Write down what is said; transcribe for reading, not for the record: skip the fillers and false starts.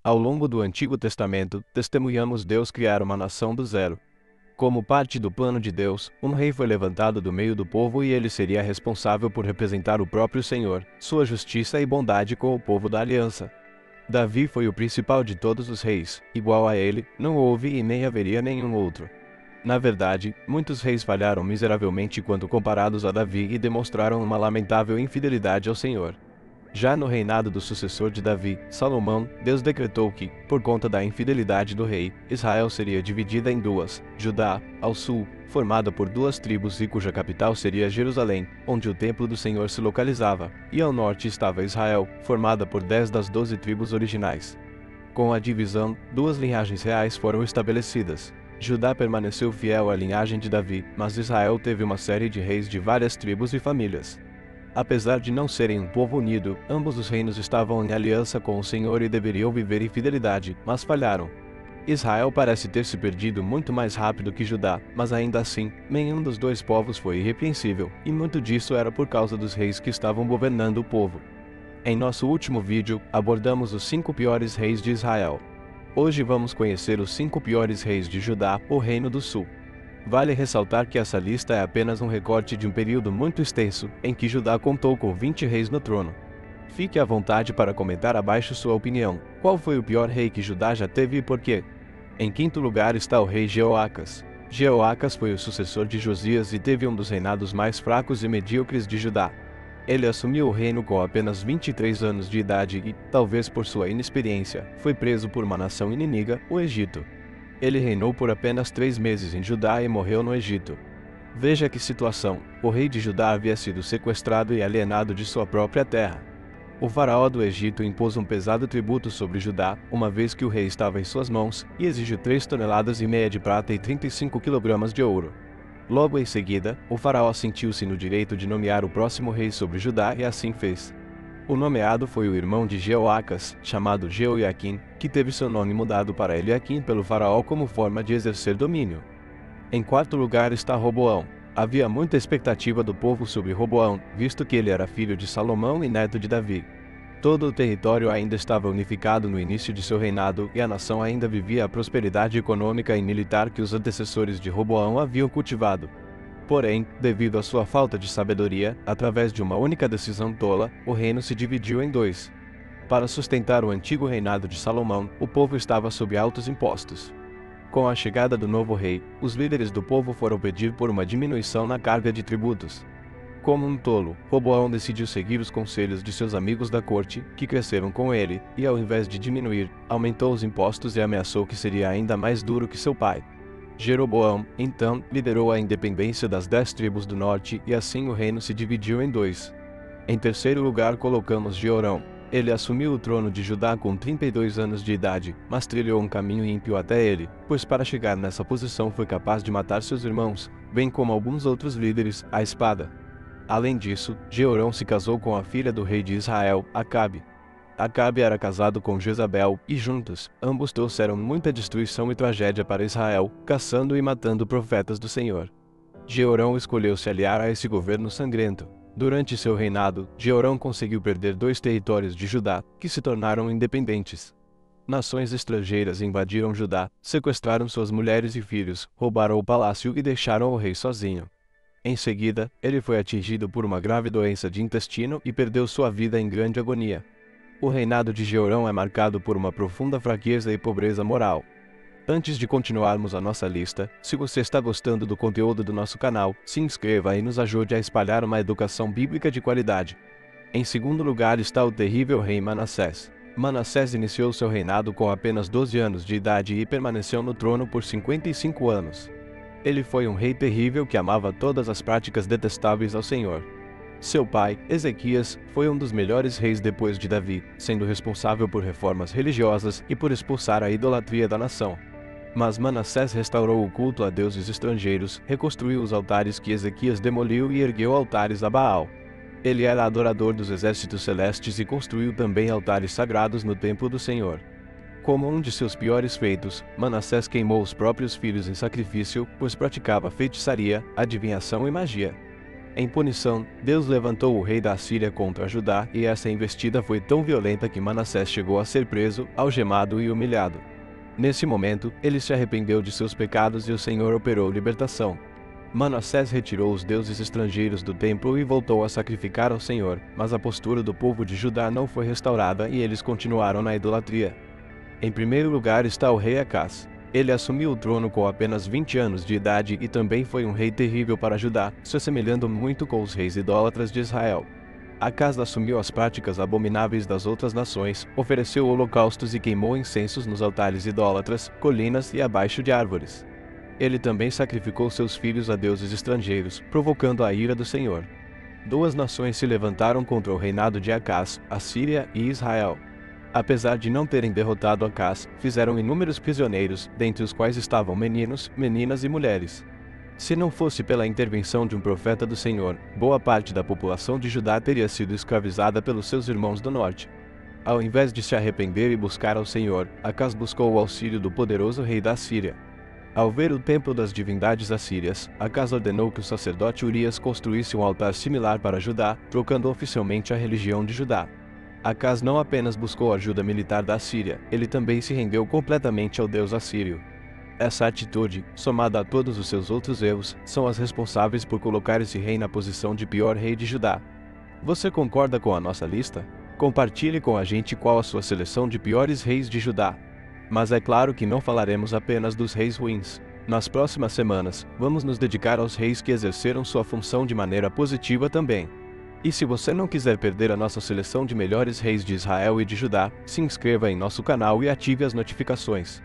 Ao longo do Antigo Testamento, testemunhamos Deus criar uma nação do zero. Como parte do plano de Deus, um rei foi levantado do meio do povo e ele seria responsável por representar o próprio Senhor, sua justiça e bondade com o povo da aliança. Davi foi o principal de todos os reis, igual a ele, não houve e nem haveria nenhum outro. Na verdade, muitos reis falharam miseravelmente quando comparados a Davi e demonstraram uma lamentável infidelidade ao Senhor. Já no reinado do sucessor de Davi, Salomão, Deus decretou que, por conta da infidelidade do rei, Israel seria dividida em duas: Judá, ao sul, formada por duas tribos e cuja capital seria Jerusalém, onde o templo do Senhor se localizava, e ao norte estava Israel, formada por 10 das 12 tribos originais. Com a divisão, duas linhagens reais foram estabelecidas. Judá permaneceu fiel à linhagem de Davi, mas Israel teve uma série de reis de várias tribos e famílias. Apesar de não serem um povo unido, ambos os reinos estavam em aliança com o Senhor e deveriam viver em fidelidade, mas falharam. Israel parece ter se perdido muito mais rápido que Judá, mas ainda assim, nenhum dos dois povos foi irrepreensível, e muito disso era por causa dos reis que estavam governando o povo. Em nosso último vídeo, abordamos os 5 piores reis de Israel. Hoje vamos conhecer os 5 piores reis de Judá, o Reino do Sul. Vale ressaltar que essa lista é apenas um recorte de um período muito extenso, em que Judá contou com 20 reis no trono. Fique à vontade para comentar abaixo sua opinião. Qual foi o pior rei que Judá já teve e por quê? Em quinto lugar está o rei Jeoacas. Jeoacas foi o sucessor de Josias e teve um dos reinados mais fracos e medíocres de Judá. Ele assumiu o reino com apenas 23 anos de idade e, talvez por sua inexperiência, foi preso por uma nação inimiga, o Egito. Ele reinou por apenas 3 meses em Judá e morreu no Egito. Veja que situação: o rei de Judá havia sido sequestrado e alienado de sua própria terra. O faraó do Egito impôs um pesado tributo sobre Judá, uma vez que o rei estava em suas mãos, e exigiu 3,5 toneladas de prata e 35 quilogramas de ouro. Logo em seguida, o faraó sentiu-se no direito de nomear o próximo rei sobre Judá e assim fez. O nomeado foi o irmão de Jeoacas, chamado Jeoiaquim, que teve seu nome mudado para Eliaquim pelo faraó como forma de exercer domínio. Em quarto lugar está Roboão. Havia muita expectativa do povo sobre Roboão, visto que ele era filho de Salomão e neto de Davi. Todo o território ainda estava unificado no início de seu reinado e a nação ainda vivia a prosperidade econômica e militar que os antecessores de Roboão haviam cultivado. Porém, devido à sua falta de sabedoria, através de uma única decisão tola, o reino se dividiu em 2. Para sustentar o antigo reinado de Salomão, o povo estava sob altos impostos. Com a chegada do novo rei, os líderes do povo foram pedir por uma diminuição na carga de tributos. Como um tolo, Roboão decidiu seguir os conselhos de seus amigos da corte, que cresceram com ele, e ao invés de diminuir, aumentou os impostos e ameaçou que seria ainda mais duro que seu pai. Jeroboão, então, liderou a independência das 10 tribos do norte e assim o reino se dividiu em 2. Em terceiro lugar colocamos Jeorão. Ele assumiu o trono de Judá com 32 anos de idade, mas trilhou um caminho ímpio até ele, pois para chegar nessa posição foi capaz de matar seus irmãos, bem como alguns outros líderes, à espada. Além disso, Jeorão se casou com a filha do rei de Israel, Acabe. Acabe era casado com Jezabel, e juntos, ambos trouxeram muita destruição e tragédia para Israel, caçando e matando profetas do Senhor. Jeorão escolheu se aliar a esse governo sangrento. Durante seu reinado, Jeorão conseguiu perder 2 territórios de Judá, que se tornaram independentes. Nações estrangeiras invadiram Judá, sequestraram suas mulheres e filhos, roubaram o palácio e deixaram o rei sozinho. Em seguida, ele foi atingido por uma grave doença de intestino e perdeu sua vida em grande agonia. O reinado de Jeorão é marcado por uma profunda fraqueza e pobreza moral. Antes de continuarmos a nossa lista, se você está gostando do conteúdo do nosso canal, se inscreva e nos ajude a espalhar uma educação bíblica de qualidade. Em segundo lugar está o terrível rei Manassés. Manassés iniciou seu reinado com apenas 12 anos de idade e permaneceu no trono por 55 anos. Ele foi um rei terrível que amava todas as práticas detestáveis ao Senhor. Seu pai, Ezequias, foi um dos melhores reis depois de Davi, sendo responsável por reformas religiosas e por expulsar a idolatria da nação. Mas Manassés restaurou o culto a deuses estrangeiros, reconstruiu os altares que Ezequias demoliu e ergueu altares a Baal. Ele era adorador dos exércitos celestes e construiu também altares sagrados no templo do Senhor. Como um de seus piores feitos, Manassés queimou os próprios filhos em sacrifício, pois praticava feitiçaria, adivinhação e magia. Em punição, Deus levantou o rei da Assíria contra Judá, e essa investida foi tão violenta que Manassés chegou a ser preso, algemado e humilhado. Nesse momento, ele se arrependeu de seus pecados e o Senhor operou libertação. Manassés retirou os deuses estrangeiros do templo e voltou a sacrificar ao Senhor, mas a postura do povo de Judá não foi restaurada e eles continuaram na idolatria. Em primeiro lugar está o rei Acás. Ele assumiu o trono com apenas 20 anos de idade e também foi um rei terrível para Judá, se assemelhando muito com os reis idólatras de Israel. Acás assumiu as práticas abomináveis das outras nações, ofereceu holocaustos e queimou incensos nos altares idólatras, colinas e abaixo de árvores. Ele também sacrificou seus filhos a deuses estrangeiros, provocando a ira do Senhor. Duas nações se levantaram contra o reinado de Acás, a Síria e Israel. Apesar de não terem derrotado Acás, fizeram inúmeros prisioneiros, dentre os quais estavam meninos, meninas e mulheres. Se não fosse pela intervenção de um profeta do Senhor, boa parte da população de Judá teria sido escravizada pelos seus irmãos do norte. Ao invés de se arrepender e buscar ao Senhor, Acás buscou o auxílio do poderoso rei da Síria. Ao ver o templo das divindades assírias, Acás ordenou que o sacerdote Urias construísse um altar similar para Judá, trocando oficialmente a religião de Judá. Acás não apenas buscou ajuda militar da Síria, ele também se rendeu completamente ao deus assírio. Essa atitude, somada a todos os seus outros erros, são as responsáveis por colocar esse rei na posição de pior rei de Judá. Você concorda com a nossa lista? Compartilhe com a gente qual a sua seleção de piores reis de Judá. Mas é claro que não falaremos apenas dos reis ruins. Nas próximas semanas, vamos nos dedicar aos reis que exerceram sua função de maneira positiva também. E se você não quiser perder a nossa seleção de melhores reis de Israel e de Judá, se inscreva em nosso canal e ative as notificações.